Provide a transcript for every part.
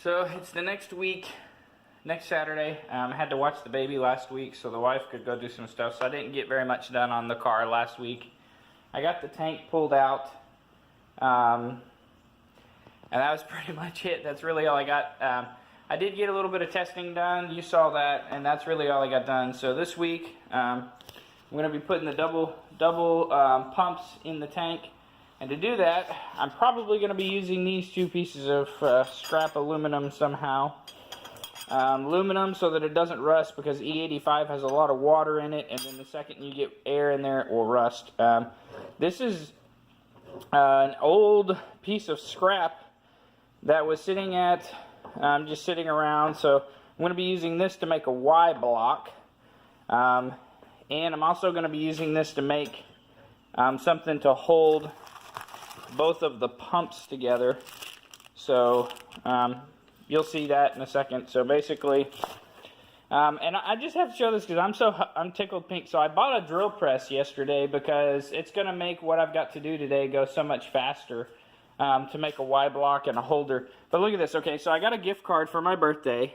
So it's the next week, next Saturday. I had to watch the baby last week so the wife could go do some stuff, so I didn't get very much done on the car last week. I got the tank pulled out, and that was pretty much it. That's really all I got. I did get a little bit of testing done, you saw that, and that's really all I got done. So this week, I'm going to be putting the double pumps in the tank. And to do that, I'm probably going to be using these two pieces of scrap aluminum somehow. Aluminum so that it doesn't rust, because E85 has a lot of water in it, and then the second you get air in there, it will rust. This is an old piece of scrap that was sitting just sitting around, so I'm going to be using this to make a Y block. And I'm also going to be using this to make something to hold both of the pumps together. So you'll see that in a second. So basically, and I just have to show this because I'm tickled pink. So I bought a drill press yesterday because it's going to make what I've got to do today go so much faster, to make a Y block and a holder. But look at this. Okay, so I got a gift card for my birthday,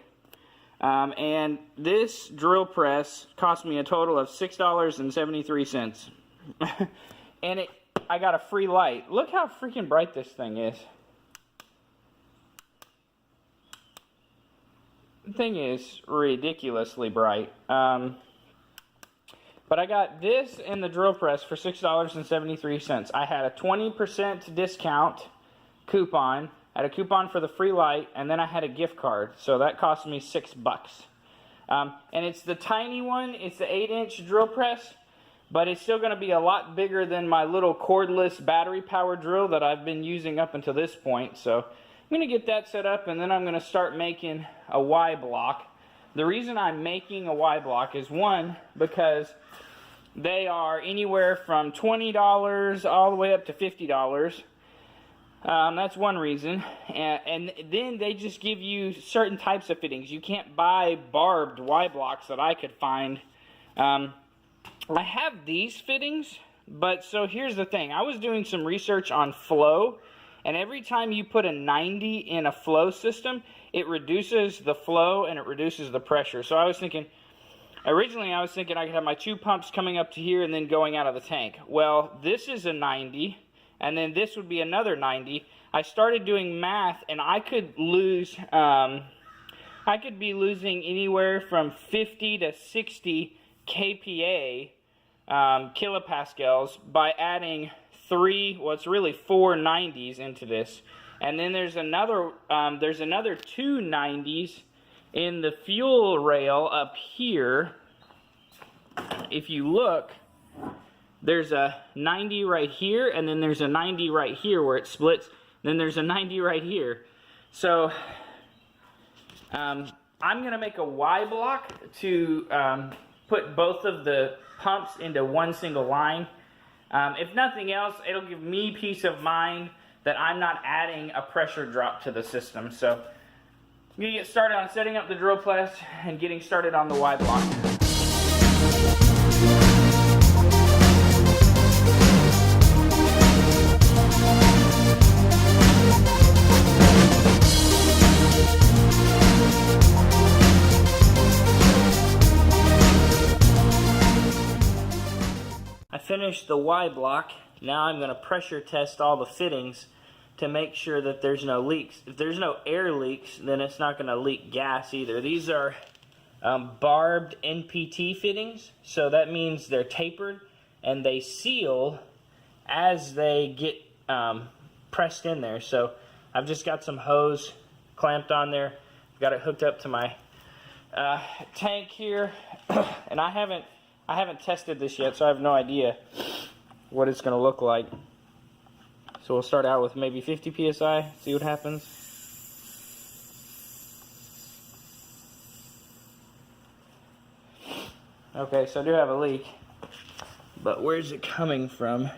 and this drill press cost me a total of $6.73. And I got a free light. Look how freaking bright this thing is. The thing is ridiculously bright. But I got this and the drill press for $6.73. I had a 20% discount coupon. I had a coupon for the free light, and then I had a gift card. So that cost me $6. And it's the tiny one. It's the 8-inch drill press. But it's still going to be a lot bigger than my little cordless battery-powered drill that I've been using up until this point. So I'm going to get that set up, and then I'm going to start making a Y block. The reason I'm making a Y block is, one, because they are anywhere from $20 all the way up to $50. That's one reason. And then they just give you certain types of fittings. You can't buy barbed Y blocks that I could find. I have these fittings, but so here's the thing. I was doing some research on flow, and every time you put a 90 in a flow system, it reduces the flow and it reduces the pressure. So originally I was thinking I could have my two pumps coming up to here and then going out of the tank. Well, this is a 90, and then this would be another 90. I started doing math, and I could be losing anywhere from 50 to 60 kPa, kilopascals, by adding it's really four 90s into this. And then there's another two 90s in the fuel rail up here. If you look, there's a 90 right here, and then there's a 90 right here where it splits. Then there's a 90 right here. So I'm going to make a Y block to put both of the pumps into one single line. If nothing else, it'll give me peace of mind that I'm not adding a pressure drop to the system. So I'm going to get started on setting up the drill press and getting started on the Y block. Finished the Y block. Now I'm going to pressure test all the fittings to make sure that there's no leaks. If there's no air leaks, then it's not going to leak gas either. These are barbed NPT fittings, so that means they're tapered and they seal as they get pressed in there. So I've just got some hose clamped on there. I've got it hooked up to my tank here, and I haven't tested this yet, so I have no idea what it's going to look like. So we'll start out with maybe 50 psi, see what happens. Okay, so I do have a leak, but where's it coming from?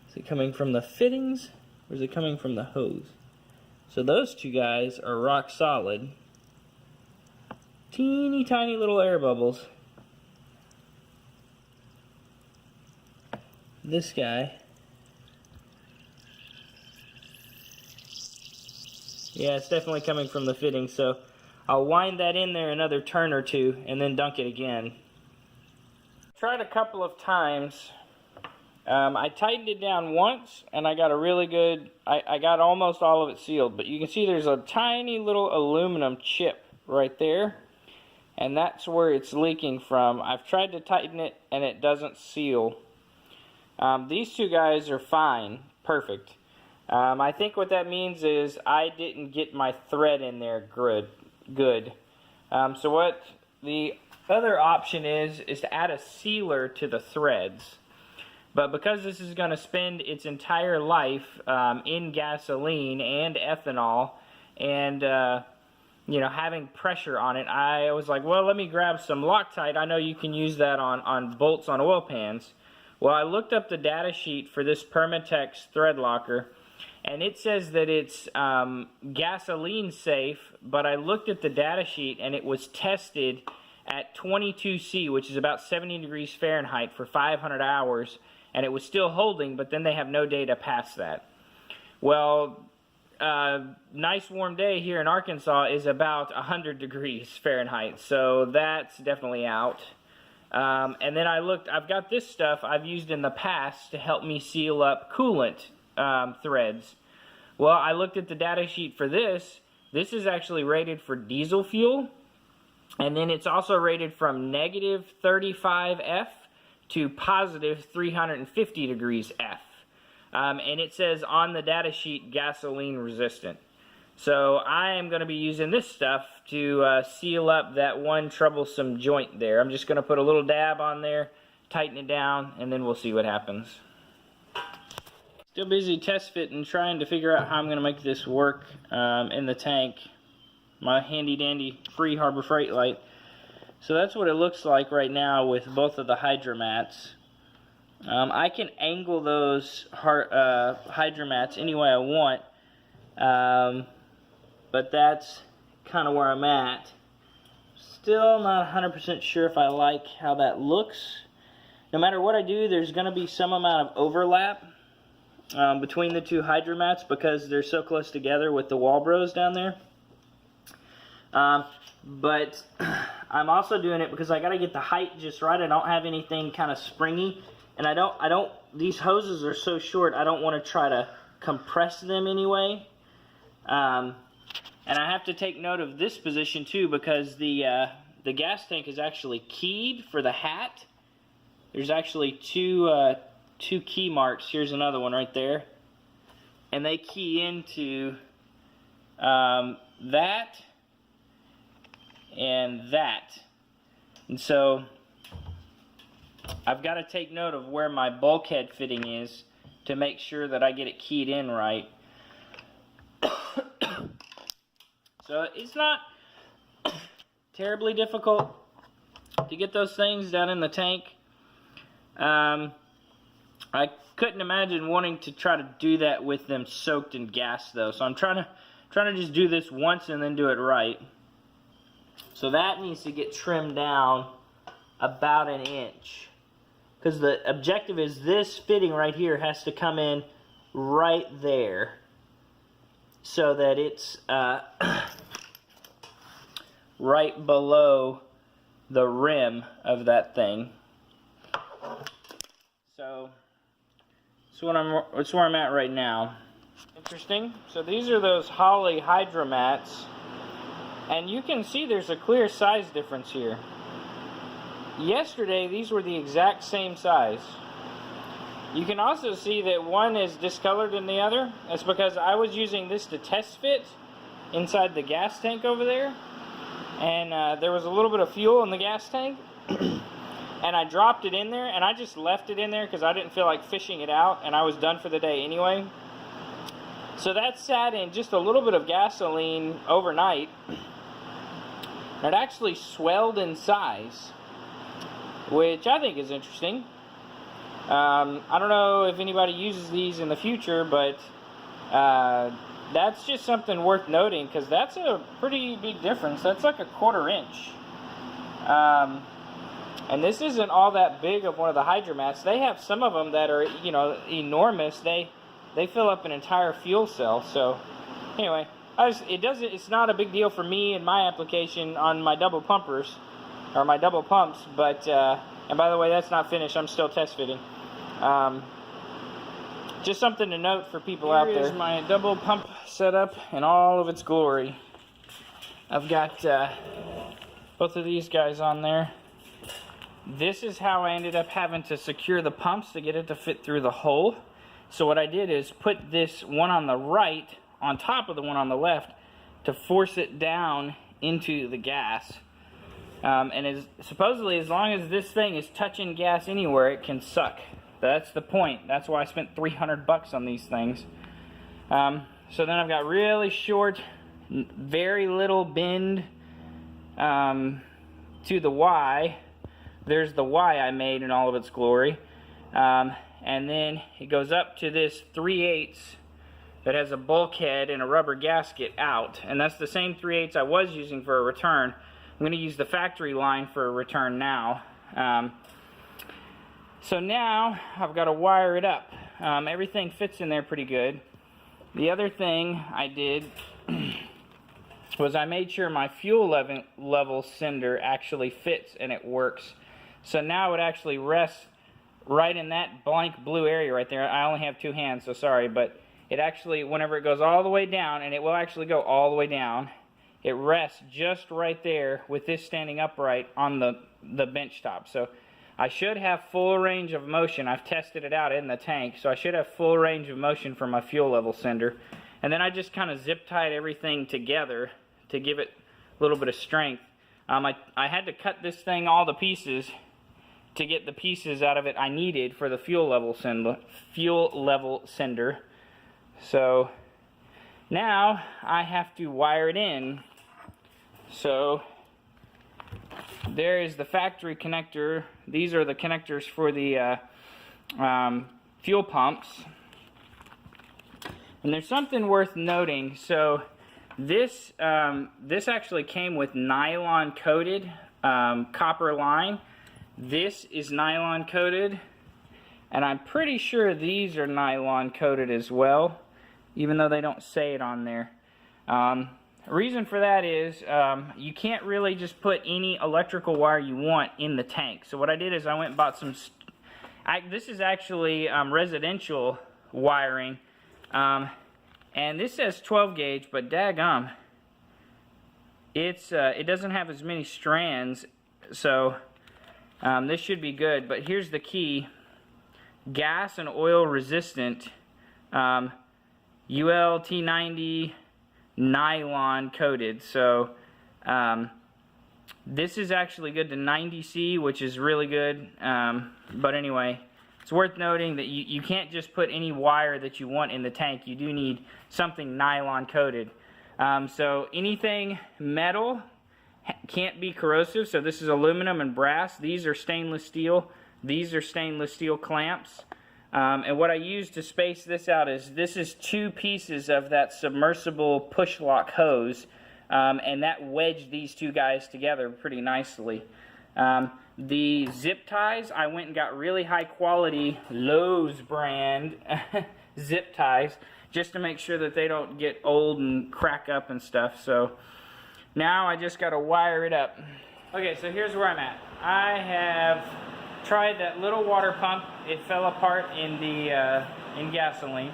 Is it coming from the fittings, or is it coming from the hose? So those two guys are rock solid. Teeny tiny little air bubbles. This guy Yeah, it's definitely coming from the fitting, so I'll wind that in there another turn or two and then dunk it again. Tried a couple of times. I tightened it down once and I got a really good, I got almost all of it sealed, but you can see there's a tiny little aluminum chip right there, and that's where it's leaking from. I've tried to tighten it and it doesn't seal. These two guys are fine, perfect. I think what that means is I didn't get my thread in there good. So what the other option is to add a sealer to the threads. But because this is going to spend its entire life in gasoline and ethanol and you know, having pressure on it, I was like, well, let me grab some Loctite. I know you can use that on bolts on oil pans. Well, I looked up the data sheet for this Permatex thread locker, and it says that it's gasoline safe, but I looked at the data sheet and it was tested at 22°C, which is about 70 degrees Fahrenheit, for 500 hours, and it was still holding, but then they have no data past that. Well, nice warm day here in Arkansas is about 100 degrees Fahrenheit, so that's definitely out. And then I looked, I've got this stuff I've used in the past to help me seal up coolant threads. Well, I looked at the data sheet for this. This is actually rated for diesel fuel, and then it's also rated from negative 35 F to positive 350 degrees F. And it says on the data sheet gasoline resistant. So I am going to be using this stuff to seal up that one troublesome joint there. I'm just going to put a little dab on there, tighten it down, and then we'll see what happens. Still busy test fitting, trying to figure out how I'm going to make this work in the tank. My handy dandy free Harbor Freight light. So that's what it looks like right now with both of the hydromats. I can angle those hydromats any way I want, but that's kind of where I'm at. Still not 100% sure if I like how that looks. No matter what I do, there's going to be some amount of overlap between the two hydromats because they're so close together with the Walbros down there. But I'm also doing it because I got to get the height just right. I don't have anything kind of springy, and I don't. These hoses are so short. I don't want to try to compress them anyway. And I have to take note of this position too because the gas tank is actually keyed for the hat. There's actually two key marks. Here's another one right there, and they key into that and that. And so I've got to take note of where my bulkhead fitting is to make sure that I get it keyed in right. So it's not terribly difficult to get those things down in the tank. I couldn't imagine wanting to try to do that with them soaked in gas though. So I'm trying to just do this once and then do it right. So that needs to get trimmed down about an inch. Because the objective is this fitting right here has to come in right there. So that it's right below the rim of that thing. So that's where I'm at right now. Interesting. So these are those Holley hydromats. And you can see there's a clear size difference here. Yesterday, these were the exact same size. You can also see that one is discolored than the other. That's because I was using this to test fit inside the gas tank over there. And there was a little bit of fuel in the gas tank. And I dropped it in there, and I just left it in there because I didn't feel like fishing it out, and I was done for the day anyway. So that sat in just a little bit of gasoline overnight. It actually swelled in size, which I think is interesting. I don't know if anybody uses these in the future, but that's just something worth noting because that's a pretty big difference. That's like a 1/4 inch. And this isn't all that big of one of the hydromats. They have some of them that are, you know, enormous. They fill up an entire fuel cell. So anyway, It's not a big deal for me and my application on my double pumpers, or my double pumps, but, and by the way, that's not finished, I'm still test fitting. Just something to note for people out there. Here's my double pump setup in all of its glory. I've got both of these guys on there. This is how I ended up having to secure the pumps to get it to fit through the hole. So what I did is put this one on the right on top of the one on the left to force it down into the gas. And supposedly, as long as this thing is touching gas anywhere, it can suck. That's the point. That's why I spent $300 on these things. So then I've got really short, very little bend to the Y. There's the Y I made in all of its glory. And then it goes up to this 3/8 that has a bulkhead and a rubber gasket out. And that's the same 3/8 I was using for a return. I'm going to use the factory line for a return now. So now I've got to wire it up. Everything fits in there pretty good. The other thing I did was I made sure my fuel level sender actually fits and it works. So now it actually rests right in that blank blue area right there. I only have two hands, so sorry, but it actually, whenever it goes all the way down, and it will actually go all the way down, it rests just right there with this standing upright on the bench top. So I should have full range of motion. I've tested it out in the tank, so I should have full range of motion for my fuel level sender. And then I just kind of zip tied everything together to give it a little bit of strength. I had to cut this thing all to pieces to get the pieces out of it I needed for the fuel level sender. So now I have to wire it in. So there is the factory connector. These are the connectors for the fuel pumps. And there's something worth noting. So this actually came with nylon coated copper line. This is nylon coated, and I'm pretty sure these are nylon coated as well, even though they don't say it on there. Reason for that is you can't really just put any electrical wire you want in the tank. So what I did is I went and bought some, this is actually residential wiring, and this says 12 gauge, but daggum, it doesn't have as many strands, so this should be good. But here's the key: gas and oil resistant, ULT90 nylon coated. So this is actually good to 90C, which is really good. But anyway, it's worth noting that you can't just put any wire that you want in the tank. You do need something nylon coated. So anything metal can't be corrosive. So this is aluminum and brass. These are stainless steel. These are stainless steel clamps. And what I use to space this out is, this is 2 pieces of that submersible push lock hose, and that wedged these 2 guys together pretty nicely. The zip ties, I went and got really high quality Lowe's brand zip ties, just to make sure that they don't get old and crack up and stuff. So now I just got to wire it up. Okay, so here's where I'm at. I have tried that little water pump. It fell apart in the in gasoline.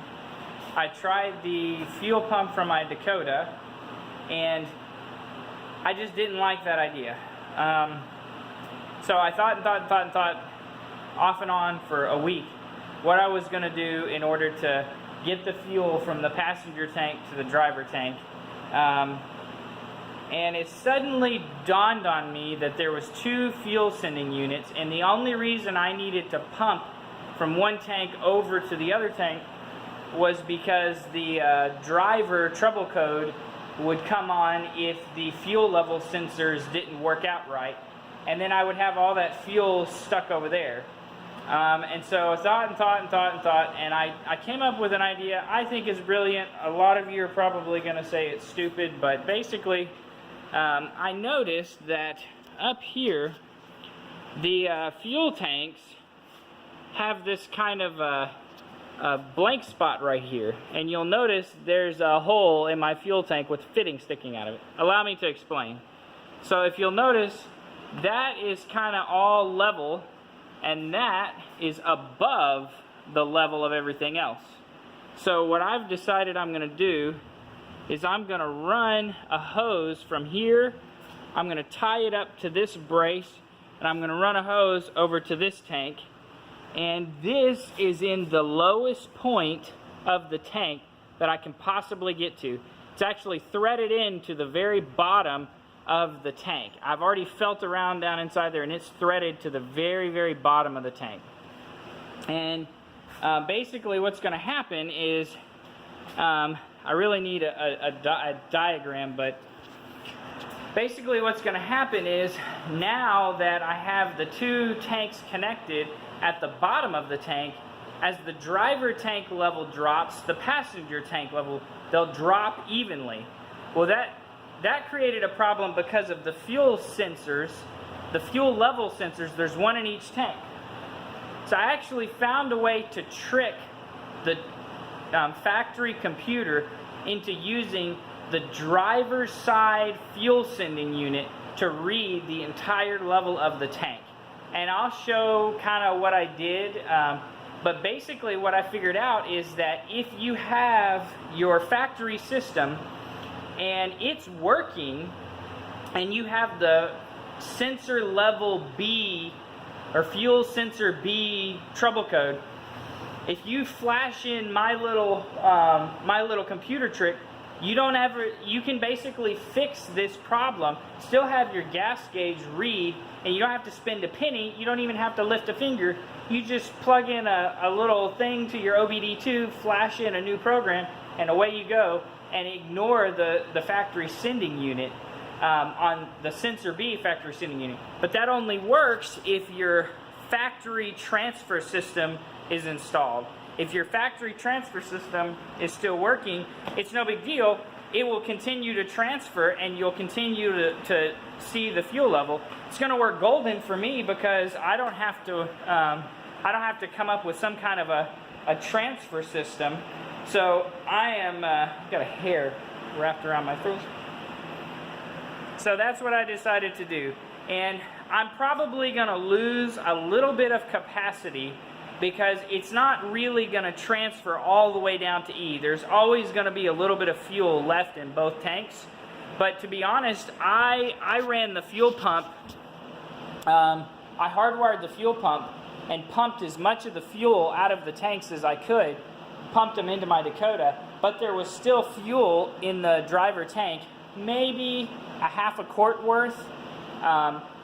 I tried the fuel pump from my Dakota, and I just didn't like that idea. So I thought off and on for a week what I was going to do in order to get the fuel from the passenger tank to the driver tank. And it suddenly dawned on me that there was 2 fuel sending units, and the only reason I needed to pump from one tank over to the other tank was because the driver trouble code would come on if the fuel level sensors didn't work out right, and then I would have all that fuel stuck over there. And so I thought, and I came up with an idea I think is brilliant. A lot of you are probably going to say it's stupid, but basically I noticed that up here the fuel tanks have this kind of a blank spot right here, and you'll notice there's a hole in my fuel tank with fitting sticking out of it. Allow me to explain. So if you'll notice, that is kind of all level, and that is above the level of everything else. So what I've decided I'm going to do is I'm going to run a hose from here. I'm going to tie it up to this brace, and I'm going to run a hose over to this tank. And this is in the lowest point of the tank that I can possibly get to. It's actually threaded into the very bottom of the tank. I've already felt around down inside there, and it's threaded to the very, very bottom of the tank. And basically what's going to happen is, I really need a diagram, but basically what's going to happen is, now that I have the two tanks connected at the bottom of the tank, as the driver tank level drops, the passenger tank level, they'll drop evenly. Well, that created a problem because of the fuel sensors, the fuel level sensors. There's one in each tank. So I actually found a way to trick the factory computer into using the driver's side fuel sending unit to read the entire level of the tank. And I'll show kind of what I did, but basically what I figured out is that if you have your factory system and it's working, and you have the sensor level B or fuel sensor B trouble code, if you flash in my little computer trick, you can basically fix this problem, still have your gas gauge read, and you don't have to spend a penny. You don't even have to lift a finger. You just plug in a little thing to your OBD2, flash in a new program, and away you go, and ignore the factory sending unit on the sensor B factory sending unit. But that only works if your factory transfer system is installed. If your factory transfer system is still working, it's no big deal. It will continue to transfer, and you'll continue to see the fuel level. It's going to work golden for me because I don't have to come up with some kind of a transfer system. So I am got a hair wrapped around my throat. So that's what I decided to do, and I'm probably going to lose a little bit of capacity, because it's not really going to transfer all the way down to E. There's always going to be a little bit of fuel left in both tanks. But to be honest, I ran the fuel pump. I hardwired the fuel pump and pumped as much of the fuel out of the tanks as I could, pumped them into my Dakota, but there was still fuel in the driver tank, maybe a half a quart worth.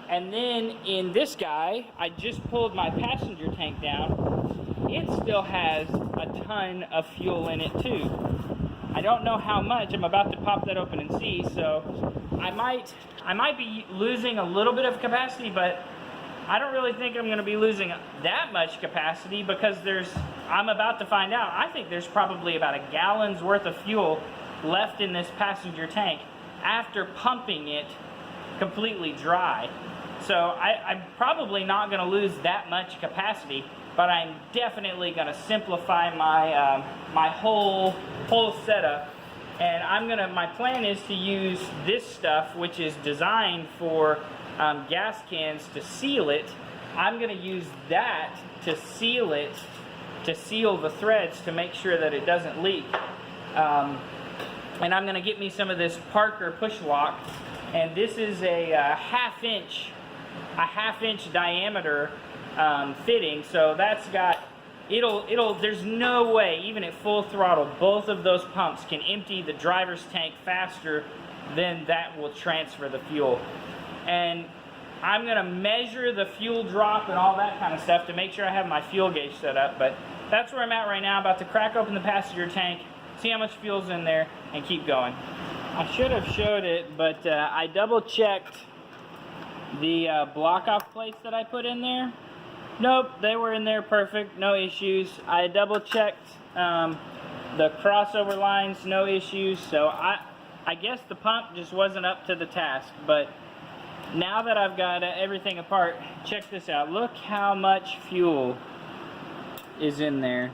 And then in this guy, I just pulled my passenger tank down. It still has a ton of fuel in it too. I don't know how much. I'm about to pop that open and see. So I might be losing a little bit of capacity, but I don't really think I'm going to be losing that much capacity, because I'm about to find out. I think there's probably about a gallon's worth of fuel left in this passenger tank after pumping it completely dry. So I'm probably not going to lose that much capacity, but I'm definitely going to simplify my my whole setup. And my plan is to use this stuff, which is designed for gas cans, to seal it. I'm going to use that to seal it, to seal the threads, to make sure that it doesn't leak. And I'm going to get me some of this Parker push lock, and this is a half inch diameter fitting. So that's got, there's no way, even at full throttle, both of those pumps can empty the driver's tank faster than that will transfer the fuel. And I'm going to measure the fuel drop and all that kind of stuff to make sure I have my fuel gauge set up. But that's where I'm at right now. About to crack open the passenger tank, see how much fuel's in there, and keep going. I should have showed it, but I double checked the block off plates that I put in there. Nope, they were in there perfect, no issues. I double checked the crossover lines, no issues. So I guess the pump just wasn't up to the task. But now that I've got everything apart, check this out. Look how much fuel is in there.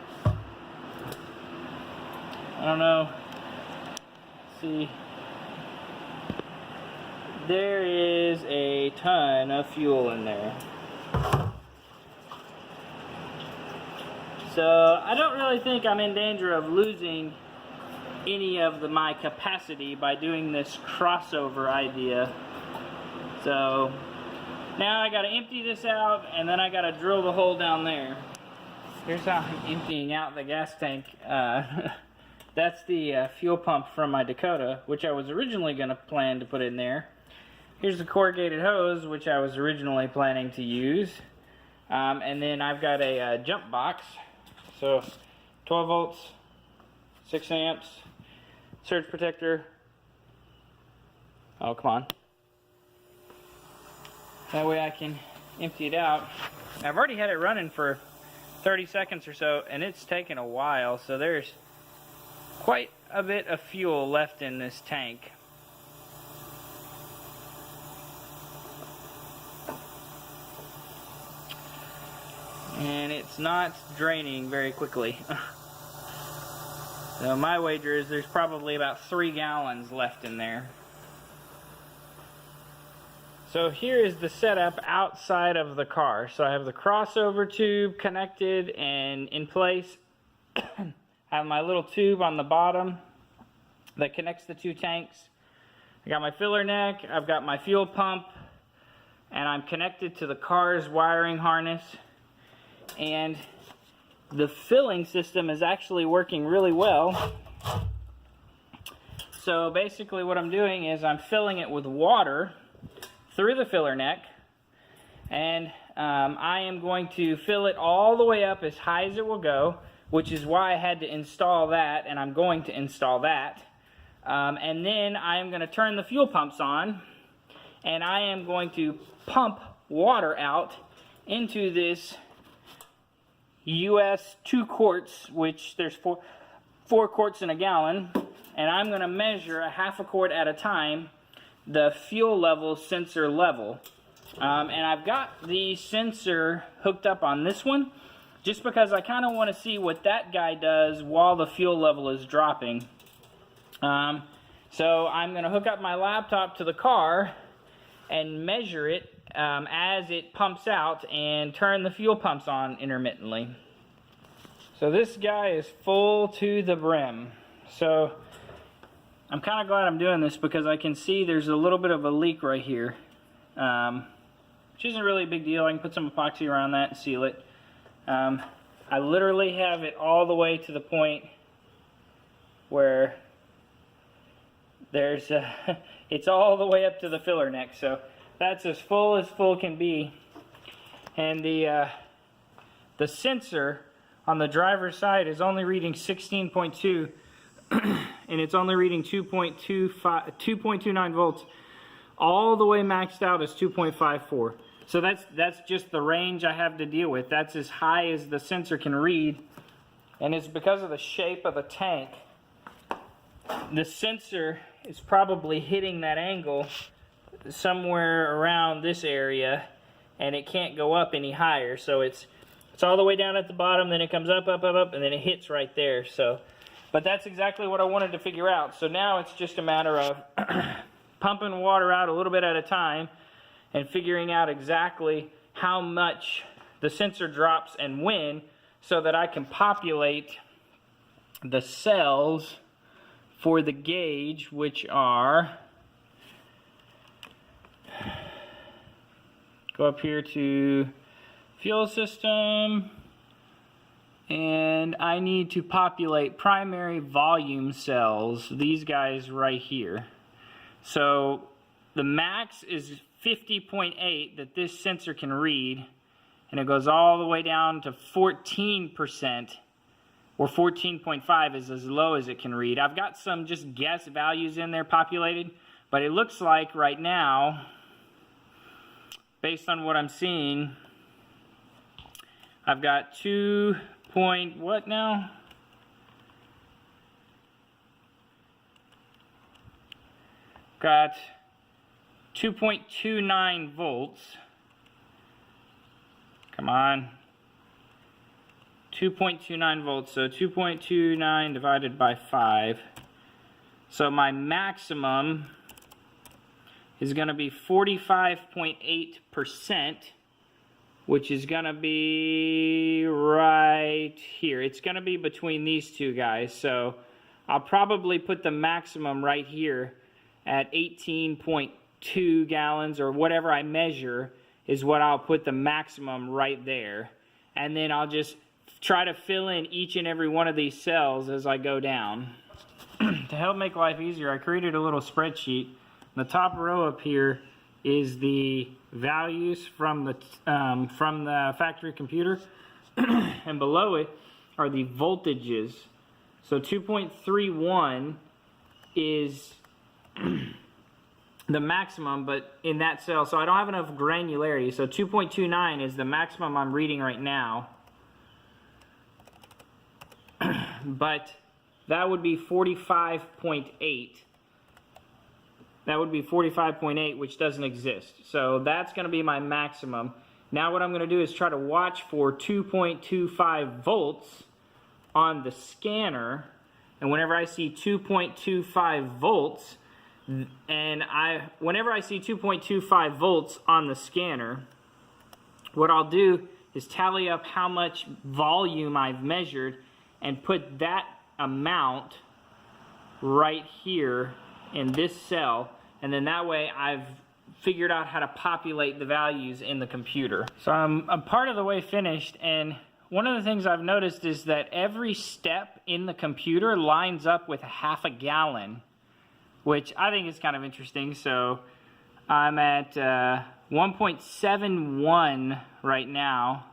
I don't know. Let's see. There is a ton of fuel in there. So I don't really think I'm in danger of losing any of my capacity by doing this crossover idea. So now I gotta empty this out, and then I gotta drill the hole down there. Here's how I'm emptying out the gas tank. That's the fuel pump from my Dakota, which I was originally gonna plan to put in there. Here's the corrugated hose, which I was originally planning to use. And then I've got a jump box. So 12 volts, 6 amps, surge protector. Oh, come on. That way I can empty it out. I've already had it running for 30 seconds or so, and it's taken a while, so there's quite a bit of fuel left in this tank. And it's not draining very quickly. So my wager is there's probably about 3 gallons left in there. So here is the setup outside of the car. So I have the crossover tube connected and in place. I have my little tube on the bottom that connects the 2 tanks. I got my filler neck, I've got my fuel pump, and I'm connected to the car's wiring harness. And the filling system is actually working really well. So basically what I'm doing is I'm filling it with water through the filler neck, and I am going to fill it all the way up as high as it will go, which is why I had to install that, and I'm going to install that. And then I am going to turn the fuel pumps on, and I am going to pump water out into this US 2 quarts, which there's four quarts in a gallon, and I'm going to measure a half a quart at a time the fuel level sensor level. And I've got the sensor hooked up on this one just because I kind of want to see what that guy does while the fuel level is dropping. So I'm going to hook up my laptop to the car and measure it as it pumps out and turn the fuel pumps on intermittently. So this guy is full to the brim. So I'm kind of glad I'm doing this because I can see there's a little bit of a leak right here, which isn't really a big deal. I can put some epoxy around that and seal it. I literally have it all the way to the point where there's it's all the way up to the filler neck. So that's as full can be. And the sensor on the driver's side is only reading 16.2 and it's only reading 2.29 volts. All the way maxed out is 2.54. So that's just the range I have to deal with. That's as high as the sensor can read, and it's because of the shape of the tank. The sensor is probably hitting that angle somewhere around this area, and it can't go up any higher. So it's all the way down at the bottom, then it comes up, and then it hits right there. So, but that's exactly what I wanted to figure out. So now it's just a matter of pumping water out a little bit at a time and figuring out exactly how much the sensor drops and when, so that I can populate the cells for the gauge, which are, go up here to fuel system, and I need to populate primary volume cells, these guys right here. So the max is 50.8 that this sensor can read, and it goes all the way down to 14%, or 14.5 is as low as it can read. I've got some just guess values in there populated, but it looks like right now, based on what I'm seeing, I've got 2 point, what now? Got 2.29 volts. Come on. 2.29 volts, so 2.29 divided by 5. So my maximum is going to be 45.8%, which is going to be right here. It's going to be between these two guys, so I'll probably put the maximum right here at 18.2 gallons, or whatever I measure is what I'll put the maximum right there. And then I'll just try to fill in each and every one of these cells as I go down. To help make life easier, I created a little spreadsheet. The top row up here is the values from the factory computer, and below it are the voltages. So 2.31 is the maximum, but in that cell, so I don't have enough granularity. So 2.29 is the maximum I'm reading right now, but that would be 45.8. That would be 45.8, which doesn't exist. So that's going to be my maximum. Now what I'm going to do is try to watch for 2.25 volts on the scanner. And whenever I see 2.25 volts, whenever I see 2.25 volts on the scanner, what I'll do is tally up how much volume I've measured and put that amount right here in this cell, and then that way I've figured out how to populate the values in the computer. So I'm part of the way finished, and one of the things I've noticed is that every step in the computer lines up with a half a gallon, which I think is kind of interesting. So I'm at 1.71 right now,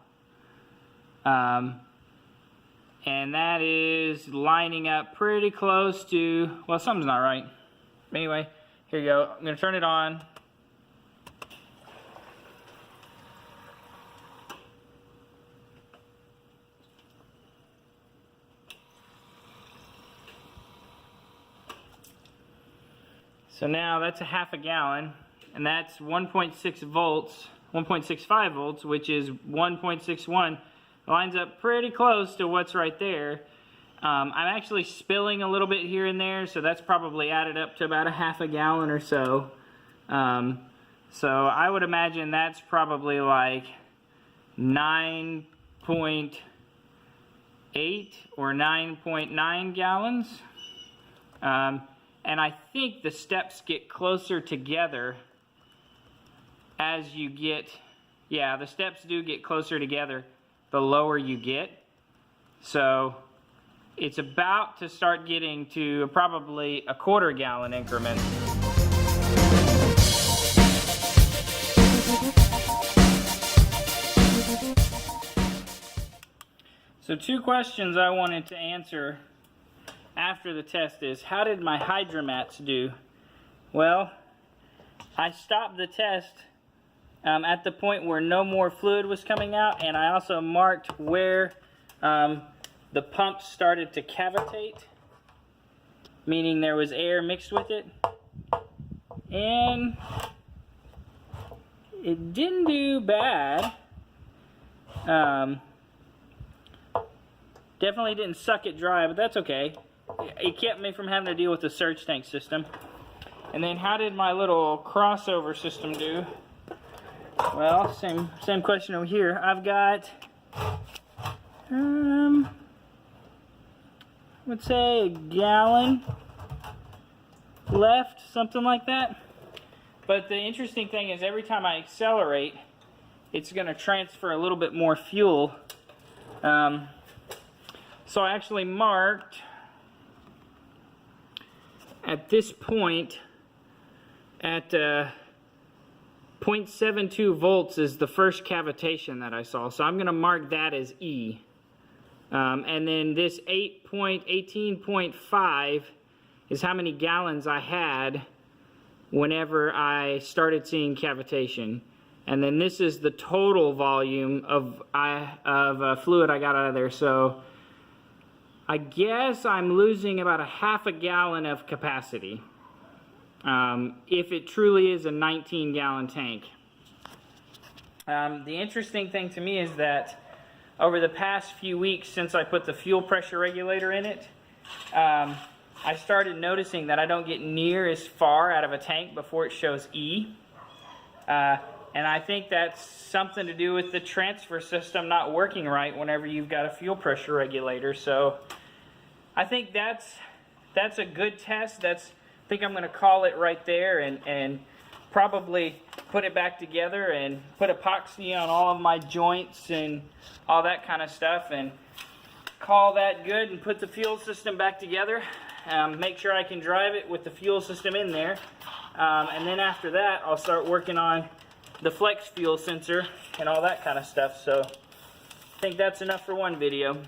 and that is lining up pretty close to, well, something's not right. Anyway, here you go. I'm going to turn it on. So now that's a half a gallon, and that's 1.6 volts, 1.65 volts, which is 1.61. Lines up pretty close to what's right there. I'm actually spilling a little bit here and there, so that's probably added up to about a half a gallon or so. So I would imagine that's probably like 9.8 or 9.9 gallons. And I think the steps get closer together as you get, yeah, the steps do get closer together the lower you get. So it's about to start getting to probably a quarter gallon increments. So two questions I wanted to answer after the test is, how did my hydromats do? Well, I stopped the test at the point where no more fluid was coming out, and I also marked where the pump started to cavitate, meaning there was air mixed with it, and it didn't do bad. Definitely didn't suck it dry, but that's okay. It kept me from having to deal with the surge tank system. And then how did my little crossover system do? Well, same question over here. I've got, let's say a gallon left, something like that. But the interesting thing is every time I accelerate, it's going to transfer a little bit more fuel. So I actually marked at this point at 0.72 volts is the first cavitation that I saw. So I'm going to mark that as E. And then this 18.5 is how many gallons I had whenever I started seeing cavitation. And then this is the total volume of fluid I got out of there. So I guess I'm losing about a half a gallon of capacity. If it truly is a 19-gallon tank. The interesting thing to me is that over the past few weeks since I put the fuel pressure regulator in it, I started noticing that I don't get near as far out of a tank before it shows E. And I think that's something to do with the transfer system not working right whenever you've got a fuel pressure regulator. So I think that's a good test. I think I'm going to call it right there and probably put it back together and put epoxy on all of my joints and all that kind of stuff and call that good and put the fuel system back together. Make sure I can drive it with the fuel system in there. And then after that, I'll start working on the flex fuel sensor and all that kind of stuff. So I think that's enough for one video.